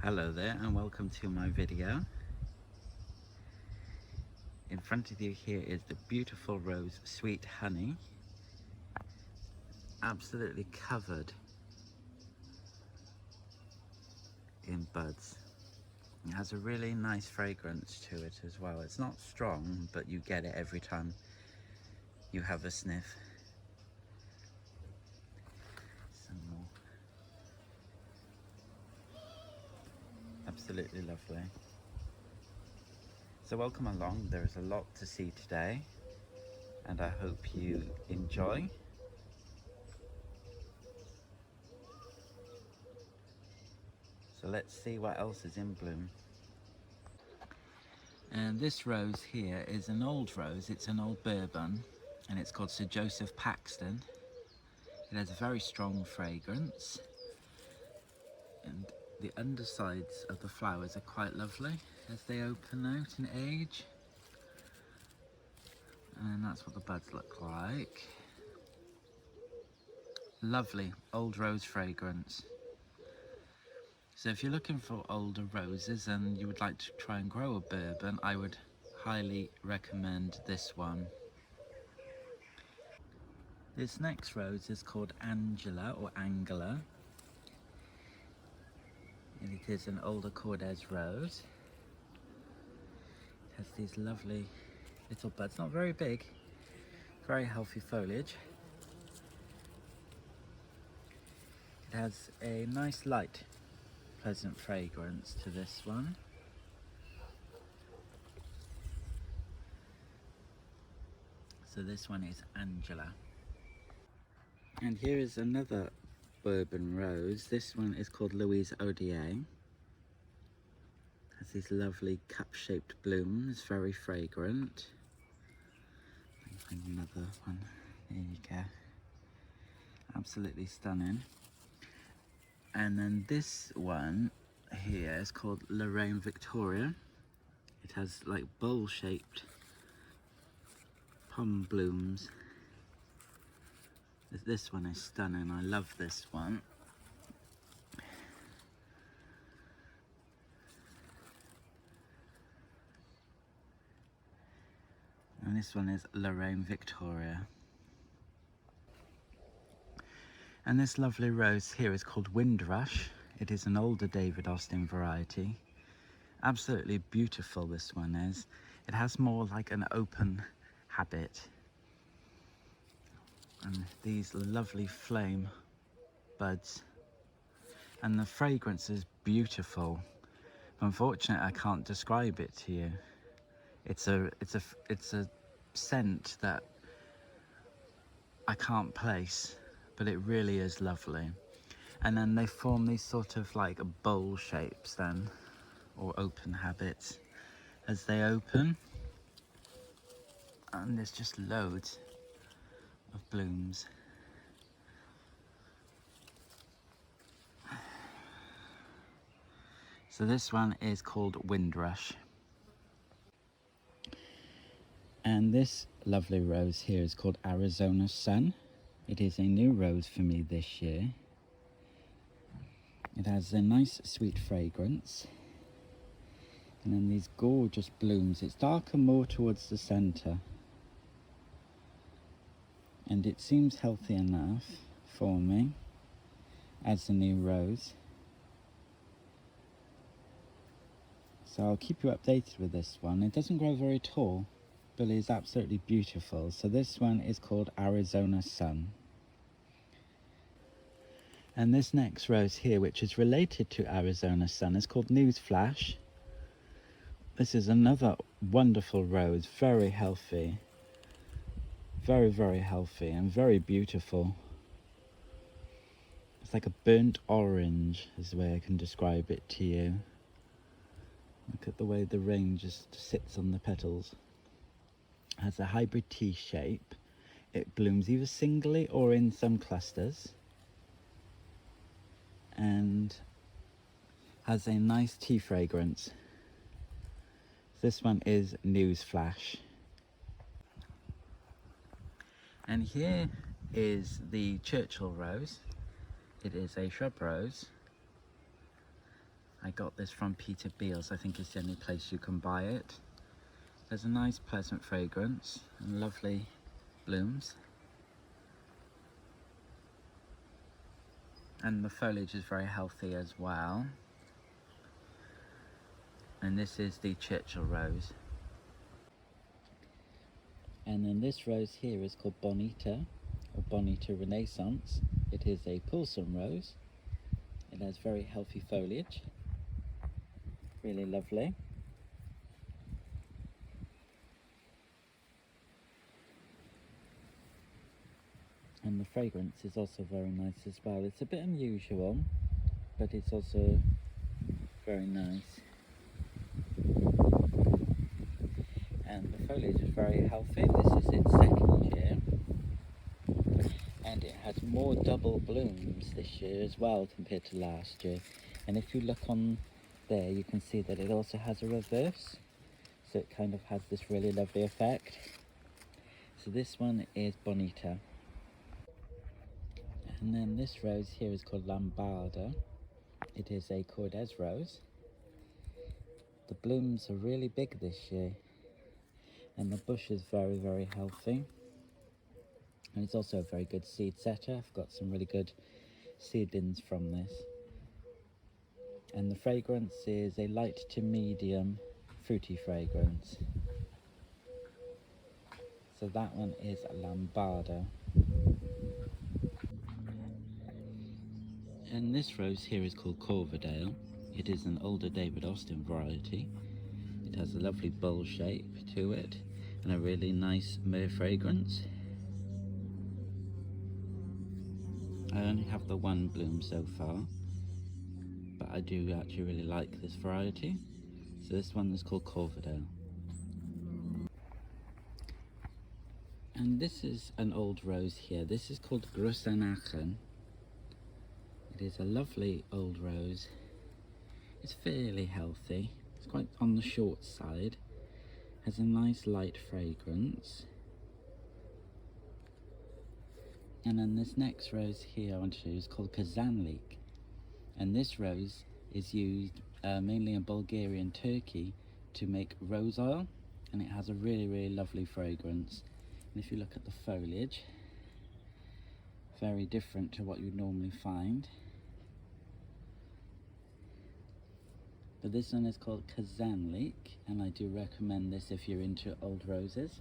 Hello there and welcome to my video. In front of you here is the beautiful rose Sweet Honey, absolutely covered in buds. It has a really nice fragrance to it as well. It's not strong, but you get it every time you have a sniff. Some more. Absolutely lovely. So welcome along. There's a lot to see today and I hope you enjoy. So let's see what else is in bloom. And this rose here is an old rose. It's an old bourbon and it's called Sir Joseph Paxton. It has a very strong fragrance and the undersides of the flowers are quite lovely as they open out in age. And that's what the buds look like. Lovely old rose fragrance. So if you're looking for older roses and you would like to try and grow a bourbon, I would highly recommend this one. This next rose is called Angela or Angela. And it is an older Kordes rose. It has these lovely little buds, not very big, very healthy foliage. It has a nice light, pleasant fragrance to this one. So this one is Angela. And here is another bourbon rose. This one is called Louise Odier. Has these lovely cup-shaped blooms, very fragrant. And another one, there you go. Absolutely stunning. And then this one here is called Lorraine Victoria. It has like bowl-shaped pom blooms. This one is stunning, I love this one. And this one is Lorraine Victoria. And this lovely rose here is called Windrush. It is an older David Austin variety. Absolutely beautiful this one is. It has more like an open habit. And these lovely flame buds. And the fragrance is beautiful. Unfortunately, I can't describe it to you. It's a scent that I can't place, but it really is lovely. And then they form these sort of like bowl shapes then, or open habits as they open. And there's just loads of blooms. So this one is called Windrush. And this lovely rose here is called Arizona Sun. It is a new rose for me this year. It has a nice sweet fragrance. And then these gorgeous blooms. It's darker more towards the center. And it seems healthy enough for me as a new rose. So I'll keep you updated with this one. It doesn't grow very tall, but it is absolutely beautiful. So this one is called Arizona Sun. And this next rose here, which is related to Arizona Sun, is called Newsflash. This is another wonderful rose, very healthy. Very, very healthy and very beautiful. It's like a burnt orange is the way I can describe it to you. Look at the way the rain just sits on the petals. It has a hybrid T shape. It blooms either singly or in some clusters. And has a nice tea fragrance. This one is Newsflash. And here is the Churchill Rose. It is a shrub rose. I got this from Peter Beals. I think it's the only place you can buy it. There's a nice pleasant fragrance and lovely blooms. And the foliage is very healthy as well. And this is the Churchill Rose. And then this rose here is called Bonita, or Bonita Renaissance. It is a Pulsum rose. It has very healthy foliage. Really lovely. And the fragrance is also very nice as well. It's a bit unusual, but it's also very nice. And the foliage is very healthy. This is its second year. And it has more double blooms this year as well compared to last year. And if you look on there, you can see that it also has a reverse. So it kind of has this really lovely effect. So this one is Bonita. And then this rose here is called Lambada. It is a Kordes rose. The blooms are really big this year. And the bush is very, very healthy. And it's also a very good seed setter. I've got some really good seedlings from this. And the fragrance is a light to medium fruity fragrance. So that one is Lambada. And this rose here is called Corvido. It is an older David Austin variety. It has a lovely bowl shape to it and a really nice myrrh fragrance. I only have the one bloom so far, but I do actually really like this variety. So this one is called Corvido. And this is an old rose here. This is called Gusan. It is a lovely old rose. It's fairly healthy. It's quite on the short side. Has a nice light fragrance. And then this next rose here I want to show you is called Kazan Leak. And this rose is used mainly in Bulgaria and Turkey to make rose oil. And it has a really, really lovely fragrance. And if you look at the foliage, very different to what you'd normally find. But this one is called Kazan Leak, and I do recommend this if you're into old roses.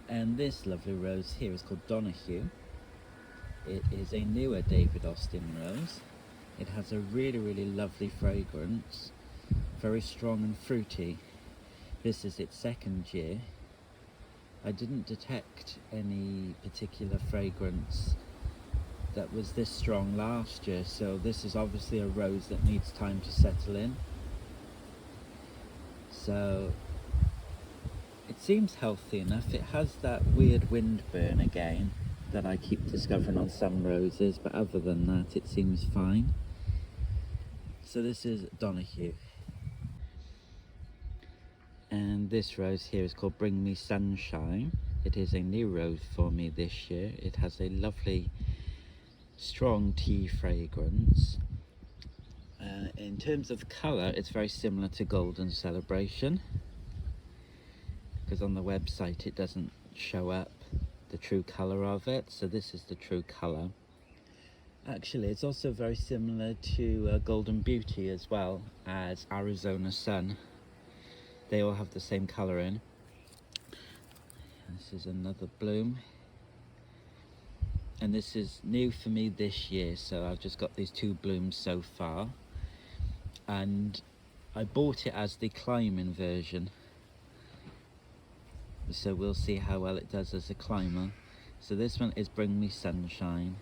And this lovely rose here is called Donahue. It is a newer David Austin rose. It has a really, really lovely fragrance, very strong and fruity. This is its second year. I didn't detect any particular fragrance that was this strong last year, so this is obviously a rose that needs time to settle in. So it seems healthy enough. It has that weird wind burn again that I keep discovering on some roses, but other than that it seems fine. So this is Donahue. And this rose here is called Bring Me Sunshine. It is a new rose for me this year. It has a lovely strong tea fragrance. In terms of colour, it's very similar to Golden Celebration, because on the website it doesn't show up the true colour of it, so this is the true colour. Actually, it's also very similar to Golden Beauty as well as Arizona Sun. They all have the same colouring. This is another bloom. And this is new for me this year, so I've just got these two blooms so far. And I bought it as the climbing version, so we'll see how well it does as a climber. So this one is Bring Me Sunshine.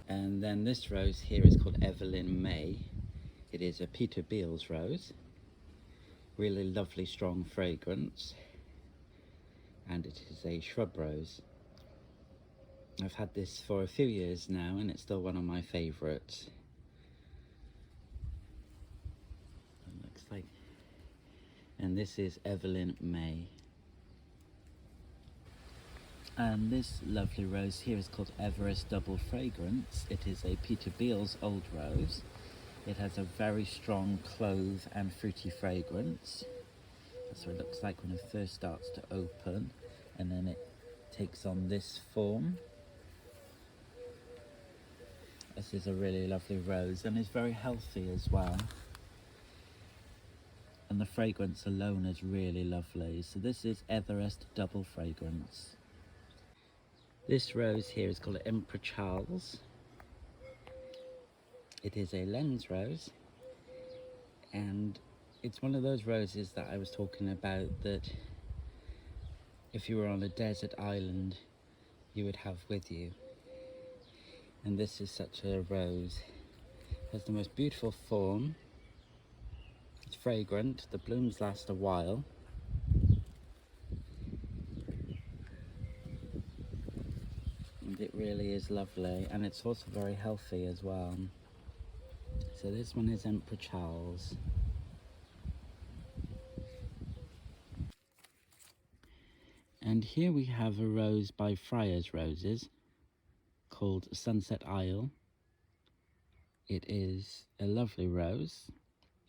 And then this rose here is called Evelyn May. It is a Peter Beals rose. Really lovely strong fragrance. And it is a shrub rose. I've had this for a few years now and it's still one of my favourites. It looks like. And this is Evelyn May. And this lovely rose here is called Everest Double Fragrance. It is a Peter Beals old rose. It has a very strong clove and fruity fragrance. That's what it looks like when it first starts to open, and then it takes on this form. This is a really lovely rose, and it's very healthy as well. And the fragrance alone is really lovely. So this is Everest Double Fragrance. This rose here is called Emperor Charles. It is a lens rose, and it's one of those roses that I was talking about that if you were on a desert island you would have with you. And this is such a rose. It has the most beautiful form. It's fragrant, the blooms last a while. And it really is lovely, and it's also very healthy as well. So this one is Emperor Charles. And here we have a rose by Friar's Roses called Sunset Isle. It is a lovely rose.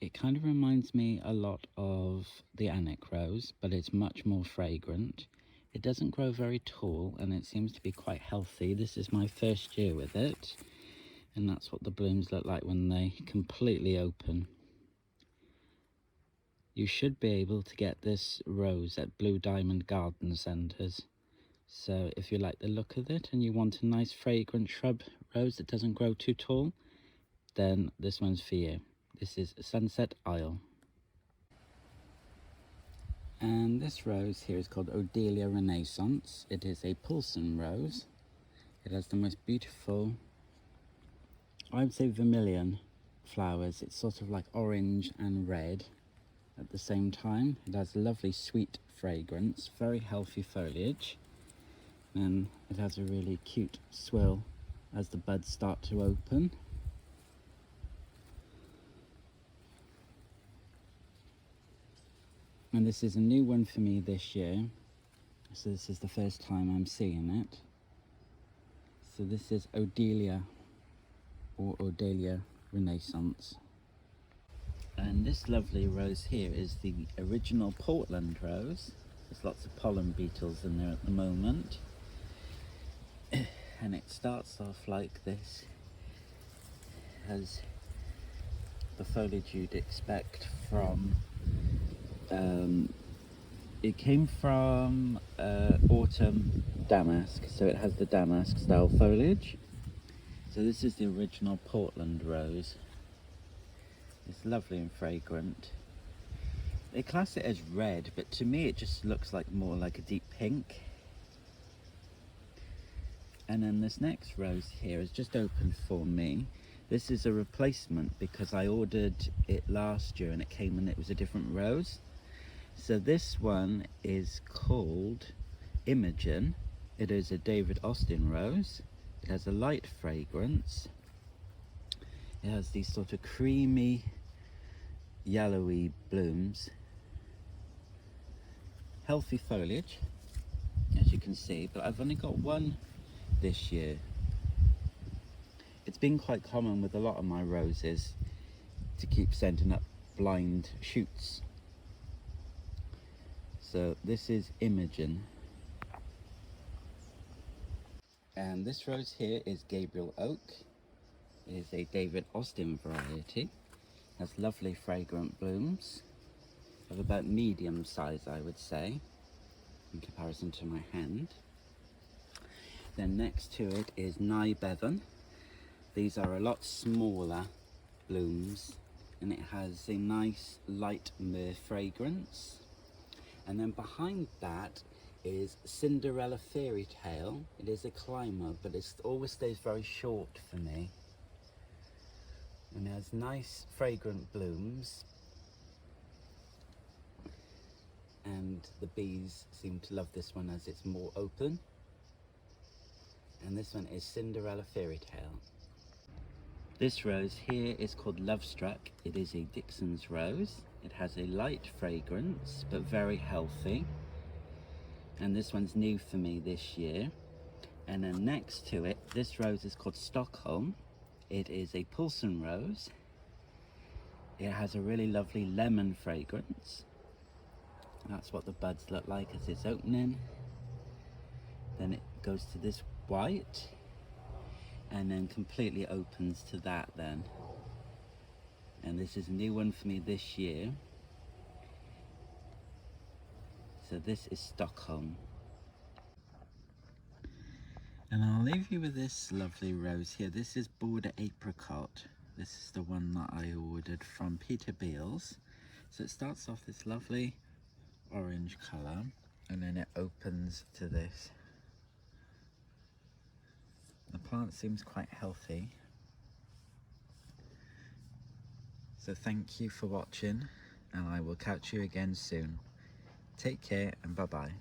It kind of reminds me a lot of the Annick rose, but it's much more fragrant. It doesn't grow very tall, and it seems to be quite healthy. This is my first year with it, and that's what the blooms look like when they completely open. You should be able to get this rose at Blue Diamond Garden Centres. So if you like the look of it and you want a nice fragrant shrub rose that doesn't grow too tall, then this one's for you. This is Sunset Isle. And this rose here is called Odelia Renaissance. It is a Poulsen rose. It has the most beautiful, I would say, vermilion flowers. It's sort of like orange and red at the same time. It has a lovely sweet fragrance, very healthy foliage, and it has a really cute swill as the buds start to open. And this is a new one for me this year, so this is the first time I'm seeing it. So this is Odelia, or Odelia Renaissance. And this lovely rose here is the original Portland rose. There's lots of pollen beetles in there at the moment. And it starts off like this. It has the foliage you'd expect from, it came from autumn damask, so it has the damask style foliage. So this is the original Portland rose. It's lovely and fragrant. They class it as red, but to me it just looks like more like a deep pink. And then this next rose here is just opened for me. This is a replacement because I ordered it last year and it came and it was a different rose. So this one is called Imagigen. It is a David Austin rose. It has a light fragrance. It has these sort of creamy, yellowy blooms. Healthy foliage, as you can see, but I've only got one this year. It's been quite common with a lot of my roses to keep sending up blind shoots. So this is Imagigen. And this rose here is Gabriel Oak. It is a David Austin variety. Has lovely fragrant blooms of about medium size, I would say, in comparison to my hand. Then next to it is Nybean. These are a lot smaller blooms, and it has a nice light myrrh fragrance. And then behind that is Cinderella Fairy Tale. It is a climber, but it always stays very short for me. And it has nice fragrant blooms. And the bees seem to love this one as it's more open. And this one is Cinderella Fairy Tale. This rose here is called Love Struck. It is a Dixon's rose. It has a light fragrance, but very healthy. and this one's new for me this year. And then next to it, this rose is called Stockholm. It is a Poulsen rose. It has a really lovely lemon fragrance. That's what the buds look like as it's opening. Then it goes to this white, and then completely opens to that then. And this is a new one for me this year. So this is Stockholm. And I'll leave you with this lovely rose here. This is Border Apricot. This is the one that I ordered from Peter Beals. So it starts off this lovely orange colour, and then it opens to this. The plant seems quite healthy. So thank you for watching, and I will catch you again soon. Take care and bye bye.